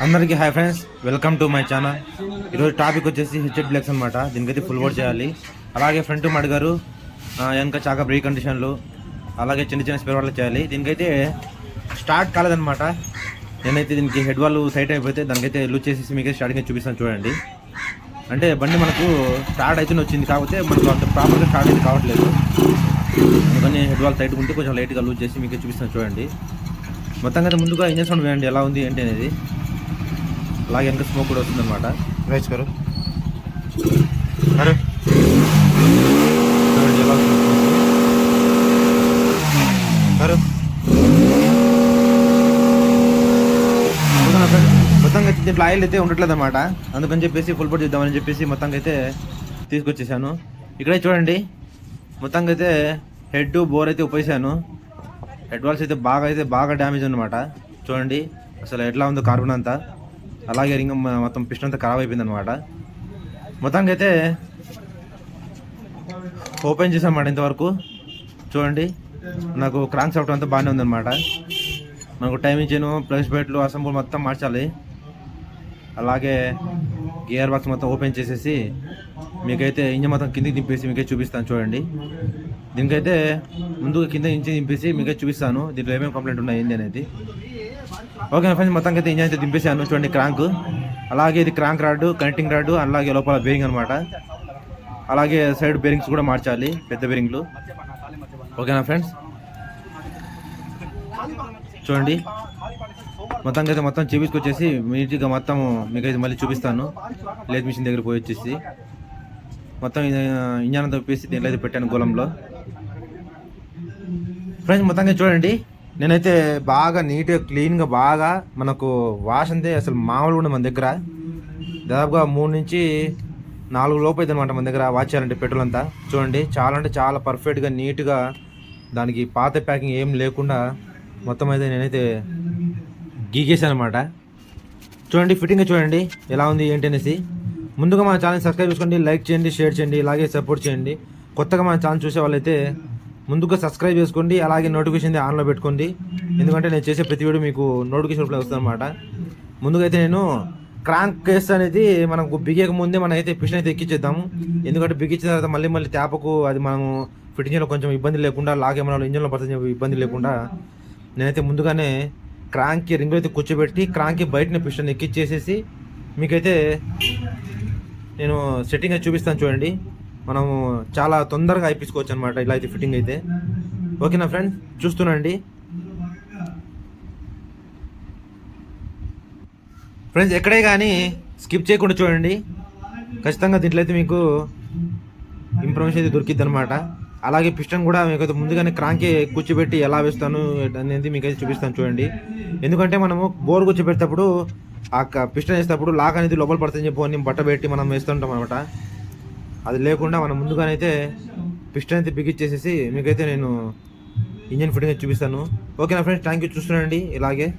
అందరికీ hi friends, welcome to my channel. ఈరోజు topic వచ్చేసి హెచ్ఎడ్ బ్లాక్స్ అనమాట. దీనికైతే ఫుల్ వర్క్ చేయాలి. అలాగే ఫ్రంట్ మడిగారు వెనక చాక బ్రేక్ కండిషన్లు, అలాగే చిన్న చిన్న స్పేర్ వాళ్ళు చేయాలి. దీనికైతే స్టార్ట్ కాలేదనమాట. నేనైతే దీనికి హెడ్ వాళ్ళు సైట్ అయిపోతే దానికైతే లూజ్ చేసేసి మీకైతే స్టార్టింగ్ చూపిస్తాను చూడండి. అంటే బండి మనకు స్టార్ట్ అయితే వచ్చింది, కాకపోతే మనకు అంత ప్రాపర్గా స్టార్ట్ అయితే కావట్లేదు. అందుకని హెడ్ వాళ్ళు టైట్ ఉంటే కొంచెం లైట్గా లూజ్ చేసి మీకే చూపిస్తాను చూడండి. మొత్తంగా అయితే ముందుగా ఇంజన్ సౌండ్ వేయండి ఎలా ఉంది ఏంటి అనేది. అలాగే వెనక స్మోక్ కూడా వస్తుందన్నమాట. రైస్ గారు అరే చూడండి ఎలా వస్తుంది గారు. మొత్తంగా అయితే దీంట్లో ఆయిల్ అయితే ఉండట్లేదు అనమాట. అందుకని చెప్పేసి ఫుల్ బోర్డ్ చేద్దామని చెప్పేసి మొత్తంగా అయితే తీసుకొచ్చేసాను. ఇక్కడే చూడండి, మొత్తంగా అయితే హెడ్ బోర్ అయితే ఉపయోగించాను. హెడ్ వాల్స్ అయితే బాగా డ్యామేజ్ అనమాట. చూడండి అసలు ఎట్లా ఉందో కార్బన్ అంతా. అలాగే రింగ్ మొత్తం పిస్టన్ అంతా ఖరాబ్ అయిపోయింది అనమాట. మొత్తంగా అయితే ఓపెన్ చేసామన్నమాట ఇంతవరకు. చూడండి నాకు క్రాంక్ సాఫ్ట్ అంతా బాగానే ఉందన్నమాట. మనకు టైమింగ్ చేయను, ప్లస్ బెట్లు, అసెంబుల్ మొత్తం మార్చాలి. అలాగే గేర్ బాక్స్ మొత్తం ఓపెన్ చేసేసి మీకైతే ఇంజన్ మొత్తం కిందికి దింపేసి మీకైతే చూపిస్తాను చూడండి. దీనికైతే ముందుగా కింద ఇంజిన్ దింపేసి మీకైతే చూపిస్తాను దీంట్లో ఏమేమి కంప్లైంట్ ఉన్నాయి ఏంటి అనేది. ఓకే ఫ్రెండ్స్, మొత్తంగా అయితే ఇంజన్ అయితే దింపేసాను చూడండి. క్రాంక్, అలాగే ఇది క్రాంక్ రాడ్, కనెక్టింగ్ రాడ్, అలాగే లోపల బేరింగ్ అనమాట. అలాగే సైడ్ బేరింగ్స్ కూడా మార్చాలి, పెద్ద బేరింగ్లు. ఓకేనా ఫ్రెండ్స్, చూడండి మొత్తంగా అయితే మొత్తం చూపించుకొచ్చేసి నీట్గా మొత్తం మీకైతే మళ్ళీ చూపిస్తాను. లేత్ మిషన్ దగ్గర పోయి వచ్చేసి మొత్తం ఇంజన్ అంతా తిప్పేసి దీంట్లో అయితే పెట్టాను గోళంలో. ఫ్రెండ్స్ మొత్తంగా చూడండి, నేనైతే బాగా నీట్గా క్లీన్గా బాగా మనకు వాష్ అంతే అసలు మామూలుగా ఉండదు మన దగ్గర. దాదాపుగా 3 నుంచి 4 లోపు అయితే అనమాట మన దగ్గర వాష్ చేయాలంటే పెట్రోల్ అంతా. చూడండి చాలా అంటే చాలా పర్ఫెక్ట్గా నీట్గా, దానికి పాత ప్యాకింగ్ ఏం లేకుండా మొత్తం అయితే నేనైతే గీకేసాను అనమాట. చూడండి ఫిట్టింగ్ చూడండి ఎలా ఉంది ఏంటి అనేసి. ముందుగా మన ఛానల్ సబ్స్క్రైబ్ చేసుకోండి, లైక్ చేయండి, షేర్ చేయండి, అలాగే సపోర్ట్ చేయండి. కొత్తగా మన ఛానల్ చూసే వాళ్ళైతే ముందుగా సబ్స్క్రైబ్ చేసుకోండి, అలాగే నోటిఫికేషన్ ఆన్లో పెట్టుకోండి. ఎందుకంటే నేను చేసే ప్రతి వీడియో మీకు నోటిఫికేషన్ రూపంలో వస్తుంది అనమాట. ముందుగా అయితే నేను క్రాంక్ కేస్ అనేది మనకు బిగేక ముందే మనం అయితే పిషన్ అయితే ఎక్కించేద్దాము. ఎందుకంటే బిగించిన తర్వాత మళ్ళీ ట్యాప్కు అది మనము ఫిట్టింగ్ చేయడం కొంచెం ఇబ్బంది లేకుండా, లాగే మనం ఇంజన్లో పడుతుంది ఇబ్బంది లేకుండా నేనైతే ముందుగానే క్రాంక్కి రింగ్ అయితే కూర్చోబెట్టి క్రాంక్కి బయటనే పిస్టన్ ఎక్కిచ్చేసేసి మీకైతే నేను సెట్టింగ్ అయితే చూపిస్తాను చూడండి. మనము చాలా తొందరగా అయిపించుకోవచ్చు అనమాట ఇలా అయితే ఫిట్టింగ్ అయితే. ఓకేనా ఫ్రెండ్స్, చూస్తున్నాండి ఫ్రెండ్స్, ఎక్కడే కానీ స్కిప్ చేయకుండా చూడండి. ఖచ్చితంగా దీంట్లో అయితే మీకు ఇన్ఫర్మేషన్ అయితే దొరికిద్ది అనమాట. అలాగే పిస్టన్ కూడా మీకైతే ముందుగానే క్రాంకి కూర్చోబెట్టి ఎలా వేస్తాను అనేది మీకైతే చూపిస్తాను చూడండి. ఎందుకంటే మనము బోర్ కూర్చోబెట్టేటప్పుడు ఆ పిస్టన్ వేసేటప్పుడు లాక్ అనేది లోపల పడుతుందని చెప్పి బట్ట పెట్టి మనం వేస్తుంటాం అనమాట. అది లేకుండా మనం ముందుగానైతే పిస్టన్ అయితే బిగించేసేసి మీకైతే నేను ఇంజన్ ఫిట్టింగ్ అయితే చూపిస్తాను. ఓకేనా ఫ్రెండ్స్, థ్యాంక్ యూ. చూస్తున్నాండి ఇలాగే.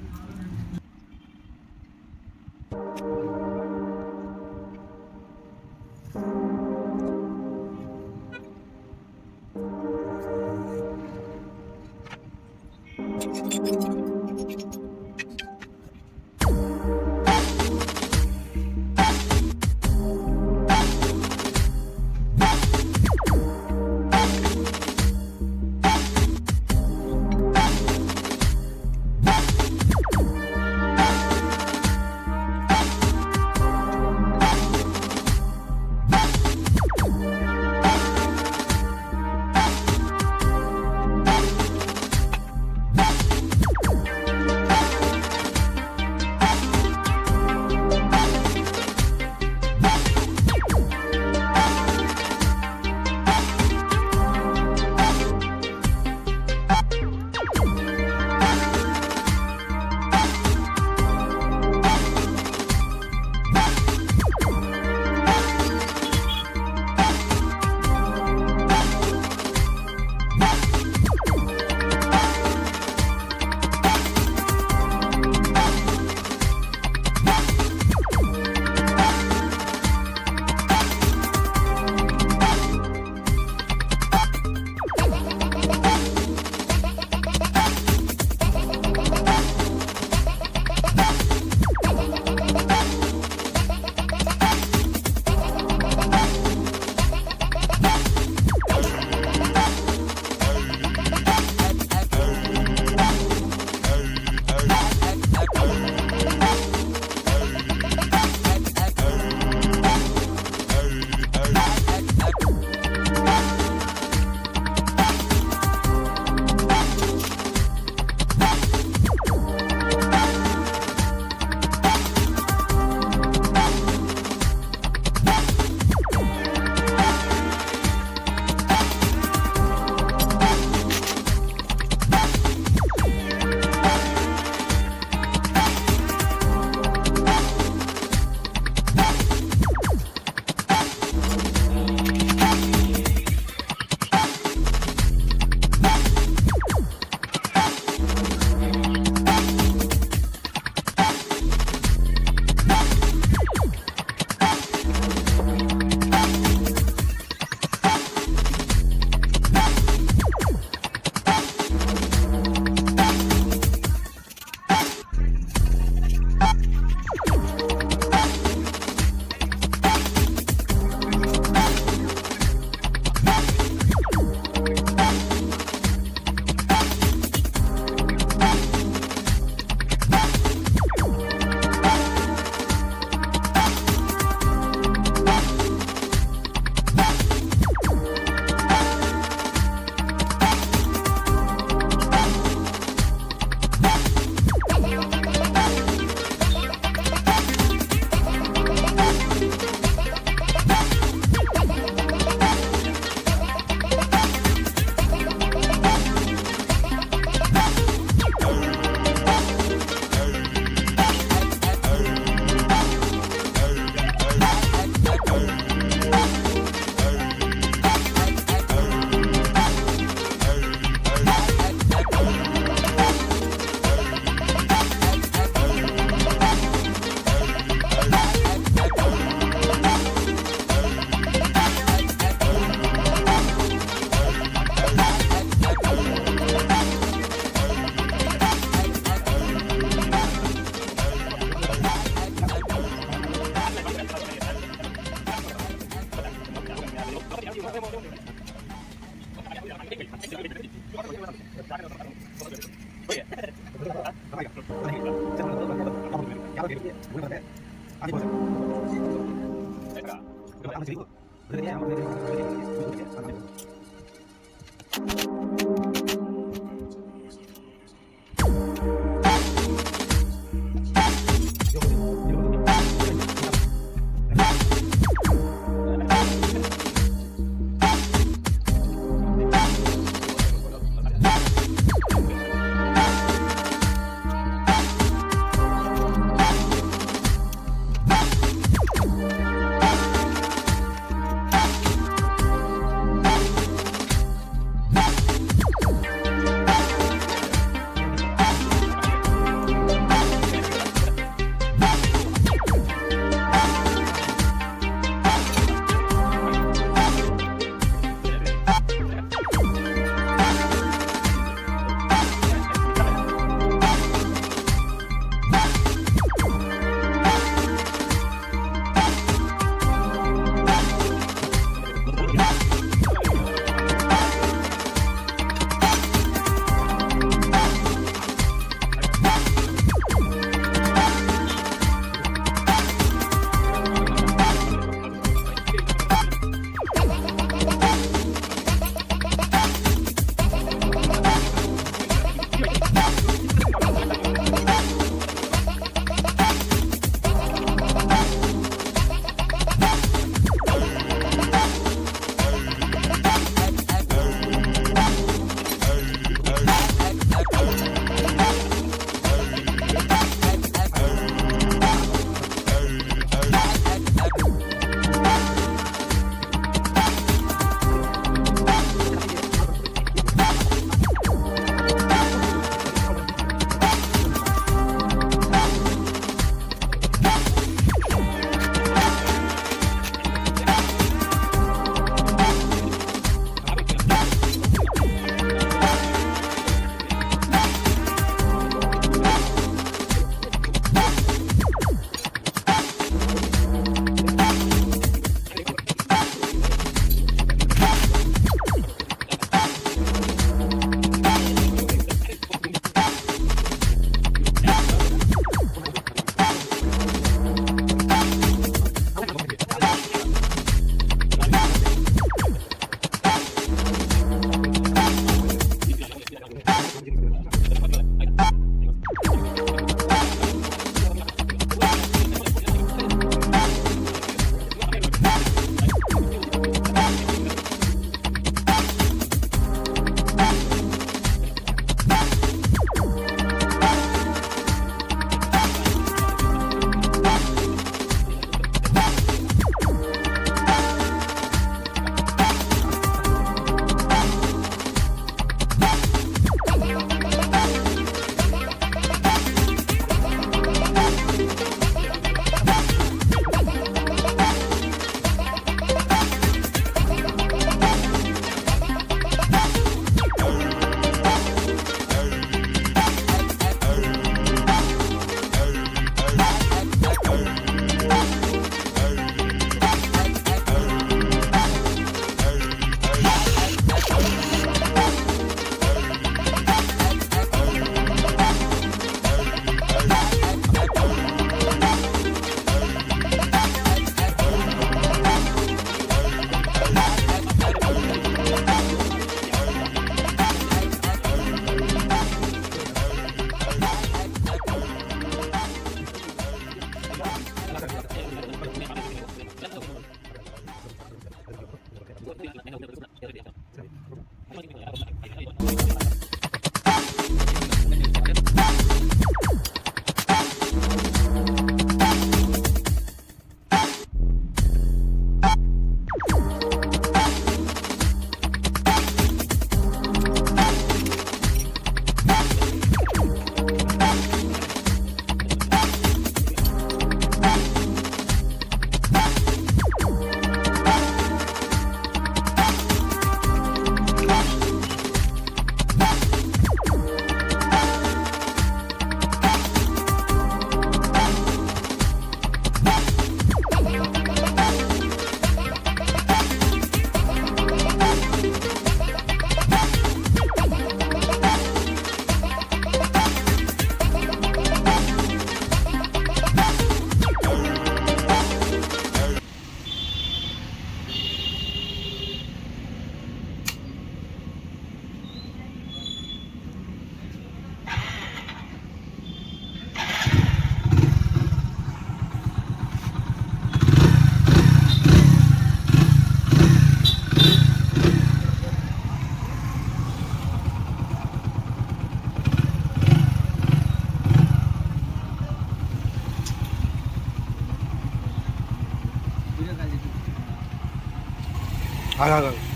ఆగు.